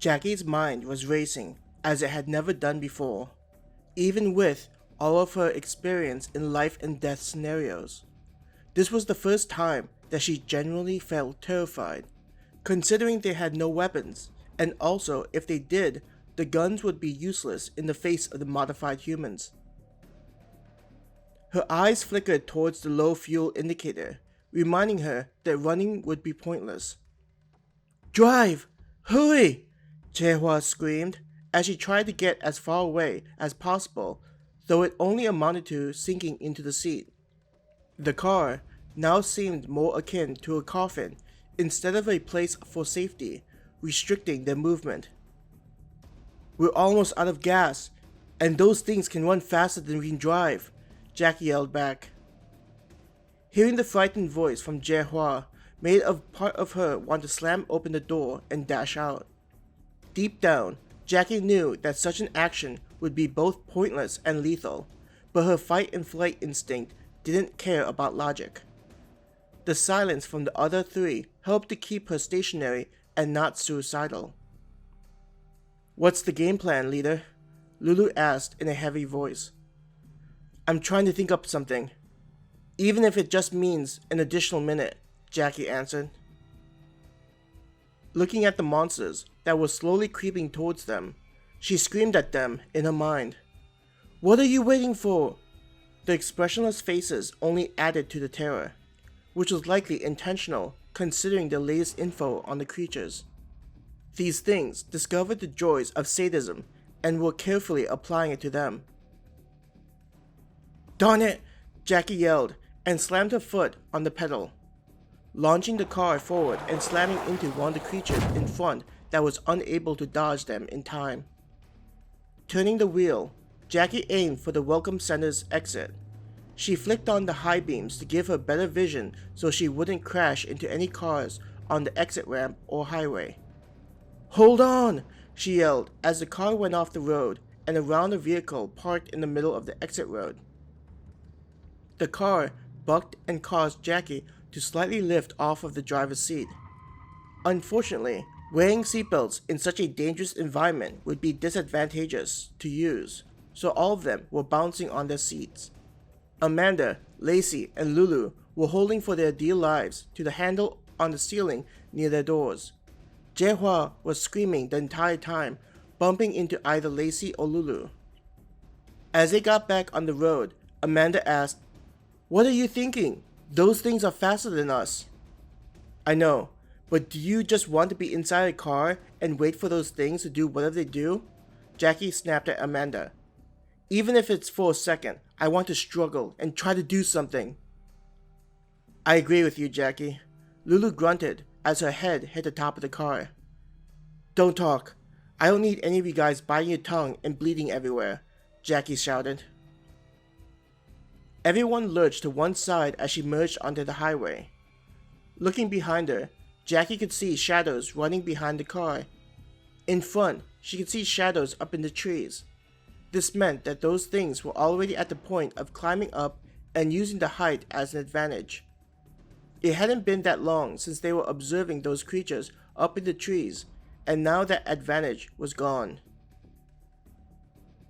Jackie's mind was racing as it had never done before, even with all of her experience in life and death scenarios. This was the first time that she genuinely felt terrified, considering they had no weapons, and also if they did, the guns would be useless in the face of the modified humans. Her eyes flickered towards the low fuel indicator, reminding her that running would be pointless. "Drive! Hurry!" Jaehwa screamed as she tried to get as far away as possible, though it only amounted to sinking into the seat. The car now seemed more akin to a coffin instead of a place for safety, restricting their movement. "We're almost out of gas, and those things can run faster than we can drive," Jackie yelled back. Hearing the frightened voice from Jaehwa made a part of her want to slam open the door and dash out. Deep down, Jackie knew that such an action would be both pointless and lethal, but her fight and flight instinct didn't care about logic. The silence from the other three helped to keep her stationary and not suicidal. "What's the game plan, leader?" Lulu asked in a heavy voice. "I'm trying to think up something. Even if it just means an additional minute," Jackie answered. Looking at the monsters that were slowly creeping towards them, she screamed at them in her mind. "What are you waiting for?" The expressionless faces only added to the terror, which was likely intentional considering the latest info on the creatures. These things discovered the joys of sadism and were carefully applying it to them. "Darn it!" Jackie yelled and slammed her foot on the pedal, launching the car forward and slamming into one of the creatures in front that was unable to dodge them in time. Turning the wheel, Jackie aimed for the Welcome Center's exit. She flicked on the high beams to give her better vision so she wouldn't crash into any cars on the exit ramp or highway. "Hold on!" she yelled as the car went off the road and around a vehicle parked in the middle of the exit road. The car bucked and caused Jackie to slightly lift off of the driver's seat. Unfortunately, wearing seatbelts in such a dangerous environment would be disadvantageous to use, so all of them were bouncing on their seats. Amanda, Lacey, and Lulu were holding for their dear lives to the handle on the ceiling near their doors. Jaehwa was screaming the entire time, bumping into either Lacey or Lulu. As they got back on the road, Amanda asked, "What are you thinking? Those things are faster than us." "I know, but do you just want to be inside a car and wait for those things to do whatever they do?" Jackie snapped at Amanda. "Even if it's for a second, I want to struggle and try to do something." "I agree with you, Jackie," Lulu grunted as her head hit the top of the car. "Don't talk. I don't need any of you guys biting your tongue and bleeding everywhere," Jackie shouted. Everyone lurched to one side as she merged onto the highway. Looking behind her, Jackie could see shadows running behind the car. In front, she could see shadows up in the trees. This meant that those things were already at the point of climbing up and using the height as an advantage. It hadn't been that long since they were observing those creatures up in the trees, and now that advantage was gone.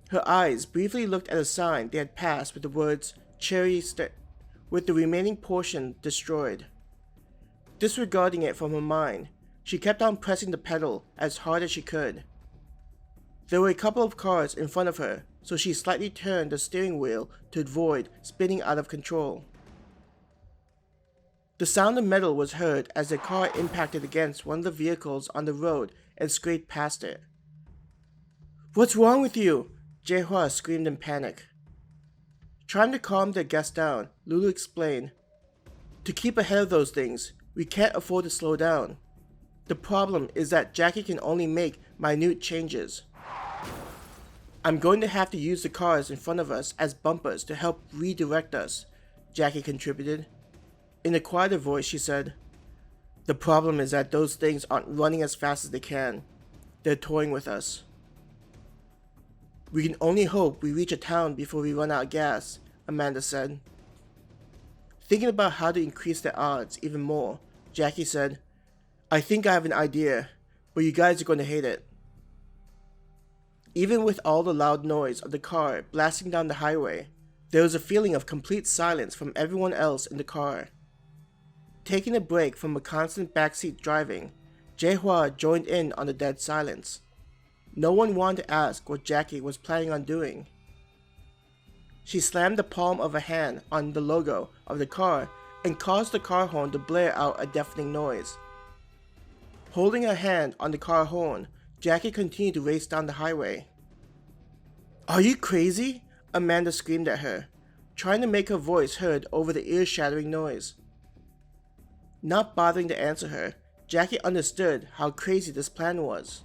Her eyes briefly looked at a sign they had passed with the words with the remaining portion destroyed. Disregarding it from her mind, she kept on pressing the pedal as hard as she could. There were a couple of cars in front of her, so she slightly turned the steering wheel to avoid spinning out of control. The sound of metal was heard as the car impacted against one of the vehicles on the road and scraped past it. "What's wrong with you?" Jaehwa screamed in panic. Trying to calm their guest down, Lulu explained, "To keep ahead of those things, we can't afford to slow down. The problem is that Jackie can only make minute changes. I'm going to have to use the cars in front of us as bumpers to help redirect us," Jackie contributed. In a quieter voice, she said, "The problem is that those things aren't running as fast as they can. They're toying with us. We can only hope we reach a town before we run out of gas," Amanda said. Thinking about how to increase their odds even more, Jackie said, "I think I have an idea, but you guys are going to hate it." Even with all the loud noise of the car blasting down the highway, there was a feeling of complete silence from everyone else in the car. Taking a break from a constant backseat driving, Jaehwa joined in on the dead silence. No one wanted to ask what Jackie was planning on doing. She slammed the palm of a hand on the logo of the car and caused the car horn to blare out a deafening noise. Holding her hand on the car horn, Jackie continued to race down the highway. "Are you crazy?" Amanda screamed at her, trying to make her voice heard over the ear-shattering noise. Not bothering to answer her, Jackie understood how crazy this plan was.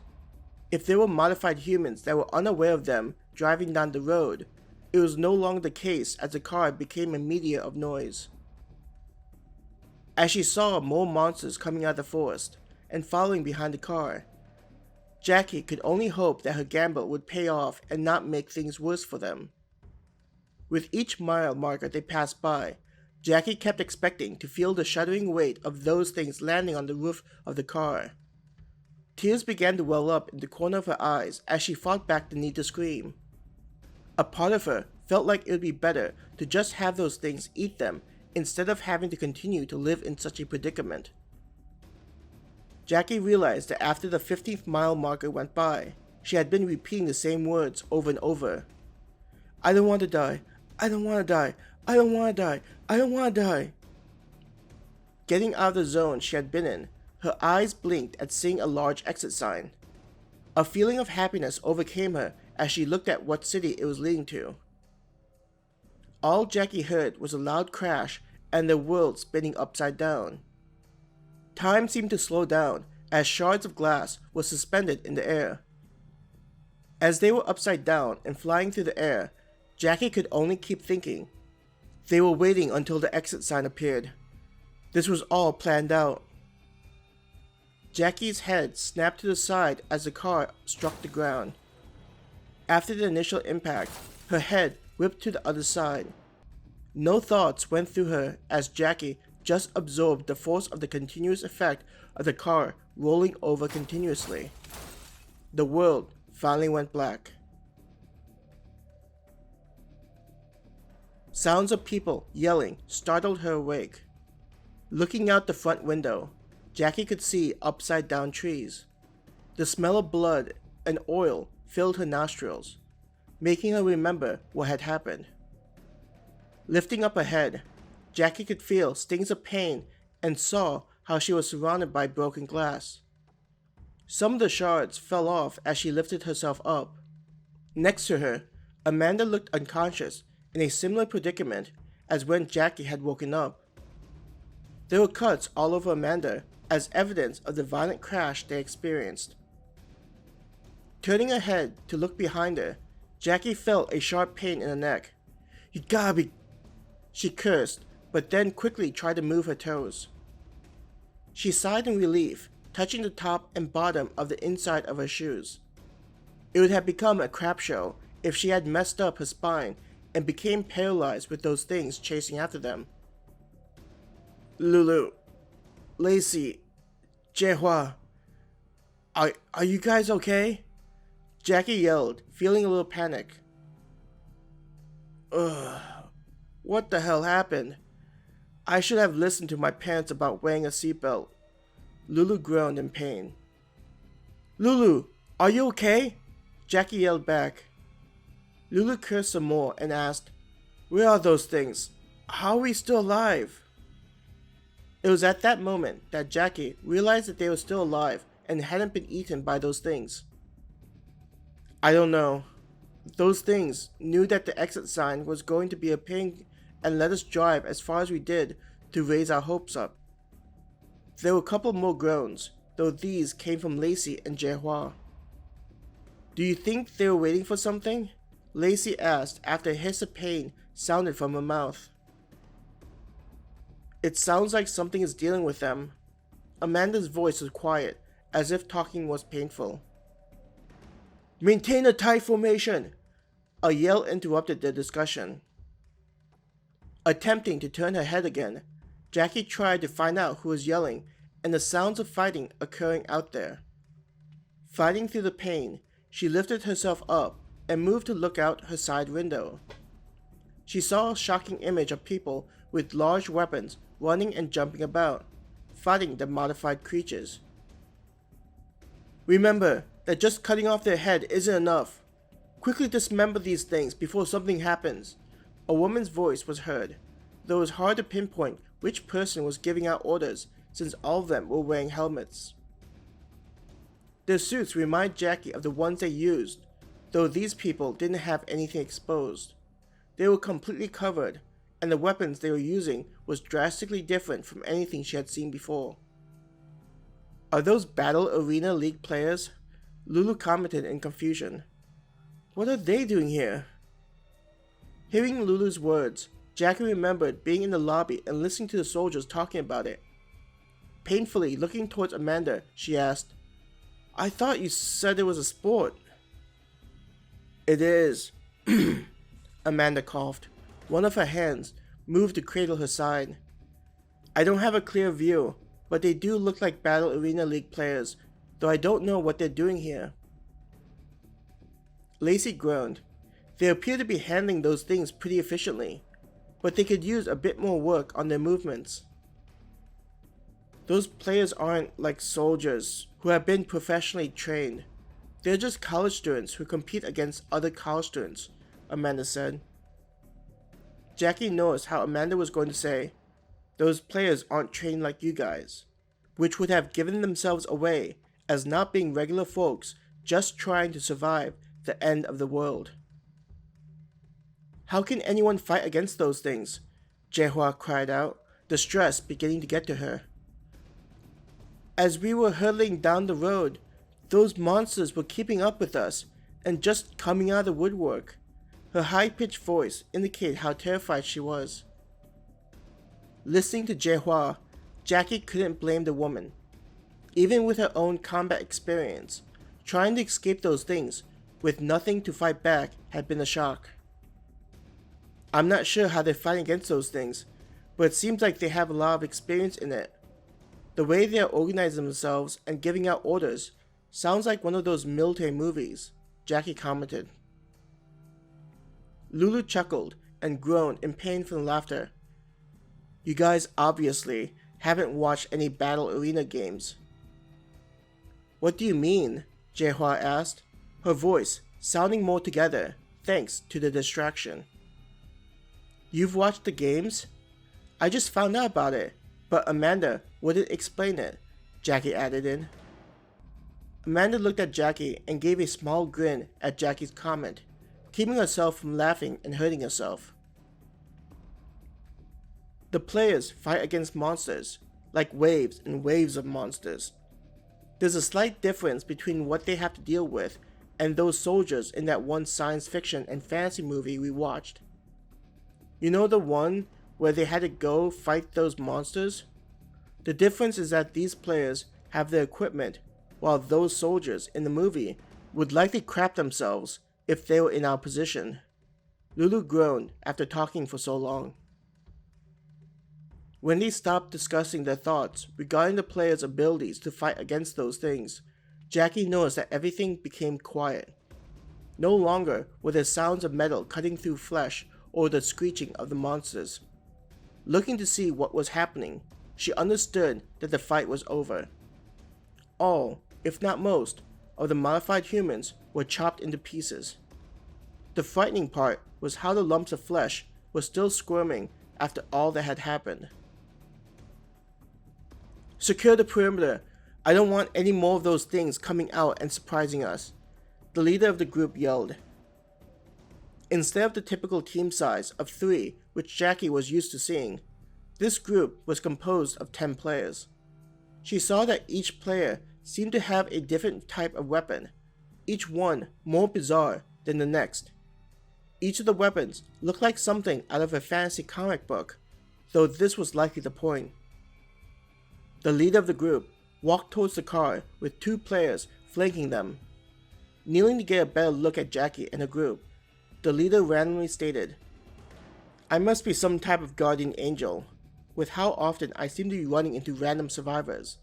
If there were modified humans that were unaware of them driving down the road, it was no longer the case as the car became a meteor of noise. As she saw more monsters coming out of the forest and following behind the car, Jackie could only hope that her gamble would pay off and not make things worse for them. With each mile marker they passed by, Jackie kept expecting to feel the shuddering weight of those things landing on the roof of the car. Tears began to well up in the corner of her eyes as she fought back the need to scream. A part of her felt like it would be better to just have those things eat them instead of having to continue to live in such a predicament. Jackie realized that after the 15th mile marker went by, she had been repeating the same words over and over. "I don't want to die. I don't want to die. I don't want to die. I don't want to die." Getting out of the zone she had been in, her eyes blinked at seeing a large exit sign. A feeling of happiness overcame her as she looked at what city it was leading to. All Jackie heard was a loud crash and the world spinning upside down. Time seemed to slow down as shards of glass were suspended in the air. As they were upside down and flying through the air, Jackie could only keep thinking. They were waiting until the exit sign appeared. This was all planned out. Jackie's head snapped to the side as the car struck the ground. After the initial impact, her head whipped to the other side. No thoughts went through her as Jackie just absorbed the force of the continuous effect of the car rolling over continuously. The world finally went black. Sounds of people yelling startled her awake. Looking out the front window, Jackie could see upside-down trees. The smell of blood and oil filled her nostrils, making her remember what had happened. Lifting up her head, Jackie could feel stings of pain and saw how she was surrounded by broken glass. Some of the shards fell off as she lifted herself up. Next to her, Amanda looked unconscious in a similar predicament as when Jackie had woken up. There were cuts all over Amanda as evidence of the violent crash they experienced. Turning her head to look behind her, Jackie felt a sharp pain in her neck. "You gotta be..." She cursed, but then quickly tried to move her toes. She sighed in relief, touching the top and bottom of the inside of her shoes. It would have become a crap show if she had messed up her spine and became paralyzed with those things chasing after them. "Lulu, Lacey, Jaehwa, are you guys okay?" Jackie yelled, feeling a little panic. "Ugh, what the hell happened? I should have listened to my parents about wearing a seatbelt." Lulu groaned in pain. "Lulu, are you okay?" Jackie yelled back. Lulu cursed some more and asked, "Where are those things? How are we still alive?" It was at that moment that Jackie realized that they were still alive and hadn't been eaten by those things. "I don't know. Those things knew that the exit sign was going to be a pain and let us drive as far as we did to raise our hopes up." There were a couple more groans, though these came from Lacey and Jaehwa. "Do you think they were waiting for something?" Lacey asked after a hiss of pain sounded from her mouth. "It sounds like something is dealing with them." Amanda's voice was quiet, as if talking was painful. "Maintain a tight formation!" A yell interrupted their discussion. Attempting to turn her head again, Jackie tried to find out who was yelling and the sounds of fighting occurring out there. Fighting through the pain, She lifted herself up and moved to look out her side window. She saw a shocking image of people with large weapons running and jumping about, fighting the modified creatures. Remember that just cutting off their head isn't enough. Quickly dismember these things before something happens. A woman's voice was heard, though it was hard to pinpoint which person was giving out orders since all of them were wearing helmets. Their suits remind Jackie of the ones they used, though these people didn't have anything exposed. They were completely covered, and the weapons they were using was drastically different from anything she had seen before. Are those Battle Arena League players? Lulu commented in confusion. What are they doing here? Hearing Lulu's words, Jackie remembered being in the lobby and listening to the soldiers talking about it. Painfully looking towards Amanda, she asked, I thought you said it was a sport. It is. Amanda coughed. One of her hands moved to cradle her side. I don't have a clear view, but they do look like Battle Arena League players, though I don't know what they're doing here. Lacey groaned. They appear to be handling those things pretty efficiently, but they could use a bit more work on their movements. Those players aren't like soldiers who have been professionally trained. They're just college students who compete against other college students, Amanda said. Jackie noticed how Amanda was going to say, those players aren't trained like you guys, which would have given themselves away as not being regular folks just trying to survive the end of the world. How can anyone fight against those things? Jaehua cried out, distress beginning to get to her. As we were hurtling down the road, those monsters were keeping up with us and just coming out of the woodwork. Her high-pitched voice indicated how terrified she was. Listening to Jaehua, Jackie couldn't blame the woman. Even with her own combat experience, trying to escape those things with nothing to fight back had been a shock. I'm not sure how they're fighting against those things, but it seems like they have a lot of experience in it. The way they are organizing themselves and giving out orders sounds like one of those military movies, Jackie commented. Lulu chuckled and groaned in pain from the laughter. You guys obviously haven't watched any Battle Arena games. What do you mean? Jaehua asked, her voice sounding more together thanks to the distraction. You've watched the games? I just found out about it, but Amanda wouldn't explain it, Jackie added in. Amanda looked at Jackie and gave a small grin at Jackie's comment, keeping herself from laughing and hurting herself. The players fight against monsters, like waves and waves of monsters. There's a slight difference between what they have to deal with and those soldiers in that one science fiction and fantasy movie we watched. You know the one where they had to go fight those monsters? The difference is that these players have their equipment, while those soldiers in the movie would likely crap themselves if they were in our position. Lulu groaned after talking for so long. When they stopped discussing their thoughts regarding the players' abilities to fight against those things, Jackie noticed that everything became quiet. No longer were there sounds of metal cutting through flesh or the screeching of the monsters. Looking to see what was happening, she understood that the fight was over. All, if not most, of the modified humans were chopped into pieces. The frightening part was how the lumps of flesh were still squirming after all that had happened. Secure the perimeter. I don't want any more of those things coming out and surprising us, the leader of the group yelled. Instead of the typical team size of 3 which Jackie was used to seeing, this group was composed of 10 players. She saw that each player seemed to have a different type of weapon, each one more bizarre than the next. Each of the weapons looked like something out of a fantasy comic book, though this was likely the point. The leader of the group walked towards the car with 2 players flanking them. Kneeling to get a better look at Jackie and her group, the leader randomly stated, I must be some type of guardian angel, with how often I seem to be running into random survivors.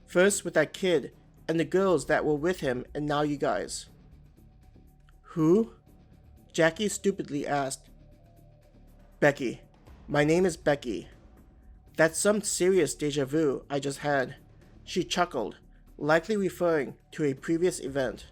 First with that kid and the girls that were with him, and now you guys. Who? Jackie stupidly asked. Becky. My name is Becky. That's some serious deja vu I just had. She chuckled, likely referring to a previous event.